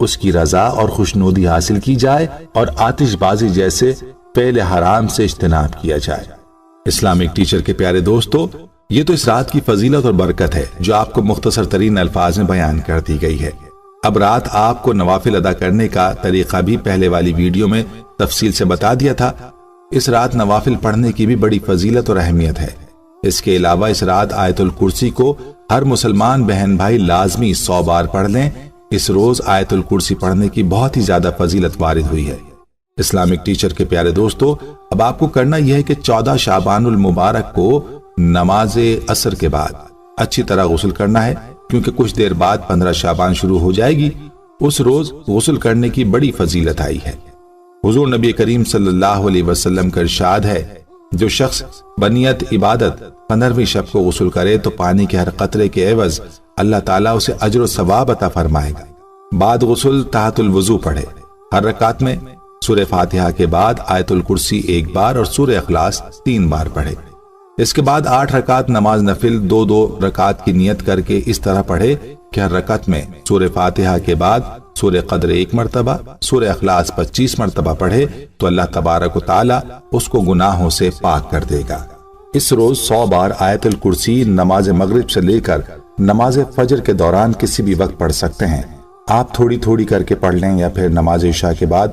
اس کی رضا اور خوشنودی حاصل کی جائے اور آتش بازی جیسے فعل حرام سے اجتناب کیا جائے۔ اسلامک ٹیچر کے پیارے دوستو، یہ تو اس رات کی فضیلت اور برکت ہے جو آپ کو مختصر ترین الفاظ میں بیان کر دی گئی ہے۔ اب رات آپ کو نوافل ادا کرنے کا طریقہ بھی پہلے والی ویڈیو میں تفصیل سے بتا دیا تھا۔ اس رات نوافل پڑھنے کی بھی بڑی فضیلت اور اہمیت ہے۔ اس کے علاوہ اس رات آیت الکرسی کو ہر مسلمان بہن بھائی لازمی 100 بار پڑھ لیں۔ اس روز آیت الکرسی پڑھنے کی بہت ہی زیادہ فضیلت وارد ہوئی ہے۔ اسلامک ٹیچر کے پیارے دوستو، اب آپ کو کرنا یہ ہے کہ 14 شعبان المبارک کو نماز عصر کے بعد اچھی طرح غسل کرنا ہے، کیونکہ کچھ دیر بعد 15 شعبان شروع ہو جائے گی۔ اس روز غسل کرنے کی بڑی فضیلت آئی ہے۔ حضور نبی کریم صلی اللہ علیہ وسلم کا ارشاد ہے، جو شخص بنیت عبادت 15ویں شب کو غسل کرے تو پانی کے ہر قطرے کے عوض اللہ تعالیٰ اسے اجر و ثواب عطا فرمائے گا۔ بعد غسل تحت الوضو پڑھے۔ ہر رکعت میں سورہ فاتحہ کے بعد آیت الکرسی 1 بار اور سورہ اخلاص 3 بار پڑھے۔ اس کے بعد 8 رکعت نماز نفل 2 رکعت کی نیت کر کے اس طرح پڑھے کہ ہر رکعت میں سورہ فاتحہ کے بعد سورہ قدر 1 مرتبہ، سورہ اخلاص 25 مرتبہ پڑھے تو اللہ تبارک و تعالی اس کو گناہوں سے پاک کر دے گا۔ اس روز 100 بار آیت الکرسی نماز مغرب سے لے کر نماز فجر کے دوران کسی بھی وقت پڑھ سکتے ہیں۔ آپ تھوڑی تھوڑی کر کے پڑھ لیں یا پھر نماز عشاء کے بعد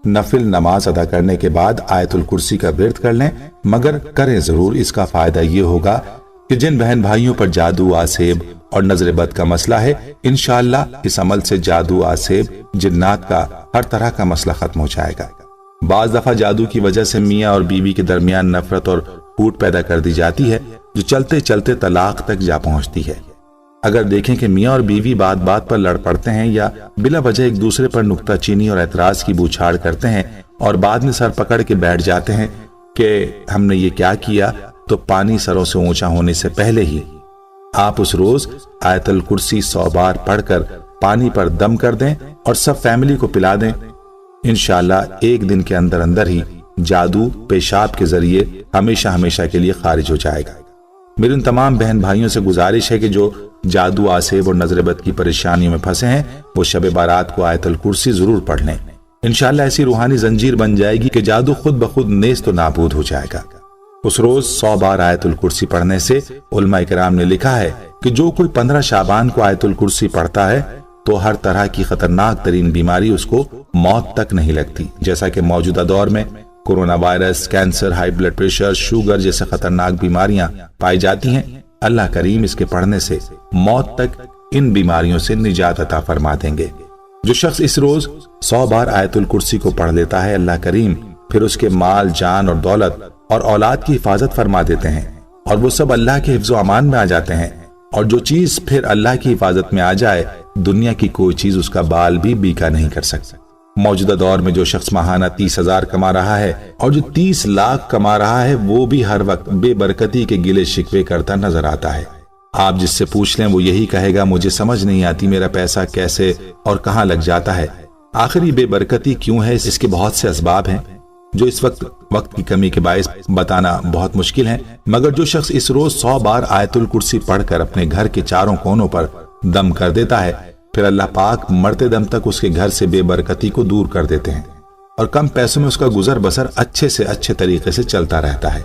نفل نماز ادا کرنے کے بعد آیت الکرسی کا ورد کر لیں، مگر کریں ضرور۔ اس کا فائدہ یہ ہوگا کہ جن بہن بھائیوں پر جادو، آسیب اور نظر بد کا مسئلہ ہے، انشاءاللہ اس عمل سے جادو، آسیب، جنات کا ہر طرح کا مسئلہ ختم ہو جائے گا۔ بعض دفعہ جادو کی وجہ سے میاں اور بیوی کے درمیان نفرت اور پھوٹ پیدا کر دی جاتی ہے، جو چلتے چلتے طلاق تک جا پہنچتی ہے۔ اگر دیکھیں کہ میاں اور بیوی بات بات پر لڑ پڑتے ہیں یا بلا وجہ ایک دوسرے پر نکتہ چینی اور اعتراض کی بوچھاڑ کرتے ہیں اور بعد میں سر پکڑ کے بیٹھ جاتے ہیں کہ ہم نے یہ کیا کیا، تو پانی سروں سے اونچا ہونے سے پہلے ہی آپ اس روز آیت الکرسی 100 بار پڑھ کر پانی پر دم کر دیں اور سب فیملی کو پلا دیں۔ انشاءاللہ ایک دن کے اندر اندر ہی جادو پیشاب کے ذریعے ہمیشہ ہمیشہ کے لیے خارج ہو جائے گا۔ میرے ان تمام بہن بھائیوں سے گزارش ہے کہ جو جادو، آسیب اور نظر بد کی پریشانیوں میں پھنسے ہیں، وہ شب بارات کو آیت الکرسی ضرور پڑھ لیں۔ انشاءاللہ ایسی روحانی زنجیر بن جائے گی کہ جادو خود بخود نیست و نابود ہو جائے گا۔ اس روز 100 بار آیت الکرسی پڑھنے سے علماء کرام نے لکھا ہے کہ جو کوئی 15 شعبان کو آیت الکرسی پڑھتا ہے تو ہر طرح کی خطرناک ترین بیماری اس کو موت تک نہیں لگتی، جیسا کہ موجودہ دور میں corona virus, cancer, high blood pressure, sugar جیسے خطرناک بیماریاں پائی جاتی ہیں۔ اللہ کریم اس کے پڑھنے سے موت تک ان بیماریوں سے نجات عطا فرما دیں گے۔ جو شخص اس روز 100 بار آیت الکرسی کو پڑھ لیتا ہے، اللہ کریم پھر اس کے مال، جان اور دولت اور اولاد کی حفاظت فرما دیتے ہیں، اور وہ سب اللہ کے حفظ و امان میں آ جاتے ہیں۔ اور جو چیز پھر اللہ کی حفاظت میں آ جائے، دنیا کی کوئی چیز اس کا بال بھی بیکا نہیں کر سکتا۔ موجودہ دور میں جو شخص ماہانہ 30,000 کما رہا ہے اور جو 30 لاکھ کما رہا ہے، وہ بھی ہر وقت بے برکتی کے گلے شکوے کرتا نظر آتا ہے۔ آپ جس سے پوچھ لیں وہ یہی کہے گا، مجھے سمجھ نہیں آتی میرا پیسہ کیسے اور کہاں لگ جاتا ہے۔ آخر یہ بے برکتی کیوں ہے؟ اس کے بہت سے اسباب ہیں جو اس وقت کی کمی کے باعث بتانا بہت مشکل ہے، مگر جو شخص اس روز 100 بار آیت الکرسی پڑھ کر اپنے گھر کے چاروں کونوں پر دم کر دیتا ہے، پھر اللہ پاک مرتے دم تک اس کے گھر سے بے برکتی کو دور کر دیتے ہیں اور کم پیسوں میں اس کا گزر بسر اچھے سے اچھے طریقے سے چلتا رہتا ہے۔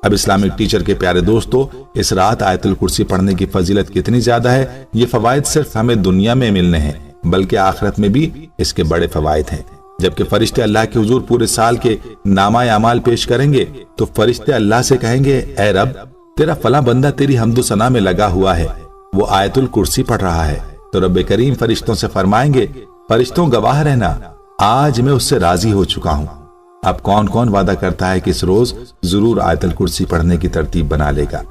اب اسلامک ٹیچر کے پیارے دوستو، اس رات آیت الکرسی پڑھنے کی فضیلت کتنی زیادہ ہے، یہ فوائد صرف ہمیں دنیا میں ملنے ہیں، بلکہ آخرت میں بھی اس کے بڑے فوائد ہیں۔ جبکہ فرشتے اللہ کے حضور پورے سال کے نامہ اعمال پیش کریں گے تو فرشتے اللہ سے کہیں گے، اے رب، تیرا فلاں بندہ تیری حمد و ثنا میں لگا ہوا ہے، وہ آیت الکرسی پڑھ رہا ہے۔ تو رب کریم فرشتوں سے فرمائیں گے، فرشتوں گواہ رہنا، آج میں اس سے راضی ہو چکا ہوں۔ اب کون کون وعدہ کرتا ہے کہ اس روز ضرور آیت الکرسی پڑھنے کی ترتیب بنا لے گا؟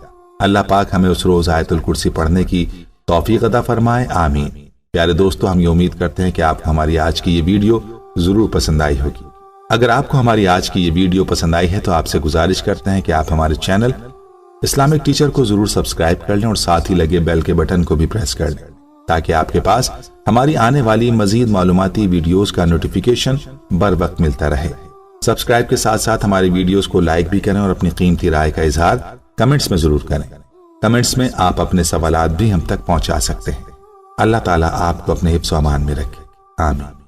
اللہ پاک ہمیں اس روز آیت الکرسی پڑھنے کی توفیق عطا فرمائے، آمین۔ پیارے دوستو، ہم یہ امید کرتے ہیں کہ آپ کو ہماری آج کی یہ ویڈیو ضرور پسند آئی ہوگی۔ اگر آپ کو ہماری آج کی یہ ویڈیو پسند آئی ہے تو آپ سے گزارش کرتے ہیں کہ آپ ہمارے چینل اسلامک ٹیچر کو ضرور سبسکرائب کر لیں اور ساتھ ہی لگے بیل کے بٹن کو بھی پریس کر لیں، تاکہ آپ کے پاس ہماری آنے والی مزید معلوماتی ویڈیوز کا نوٹیفیکیشن بر وقت ملتا رہے۔ سبسکرائب کے ساتھ ساتھ ہماری ویڈیوز کو لائک بھی کریں اور اپنی قیمتی رائے کا اظہار کمنٹس میں ضرور کریں۔ کمنٹس میں آپ اپنے سوالات بھی ہم تک پہنچا سکتے ہیں۔ اللہ تعالیٰ آپ کو اپنے حفظ و امان میں رکھے، آمین۔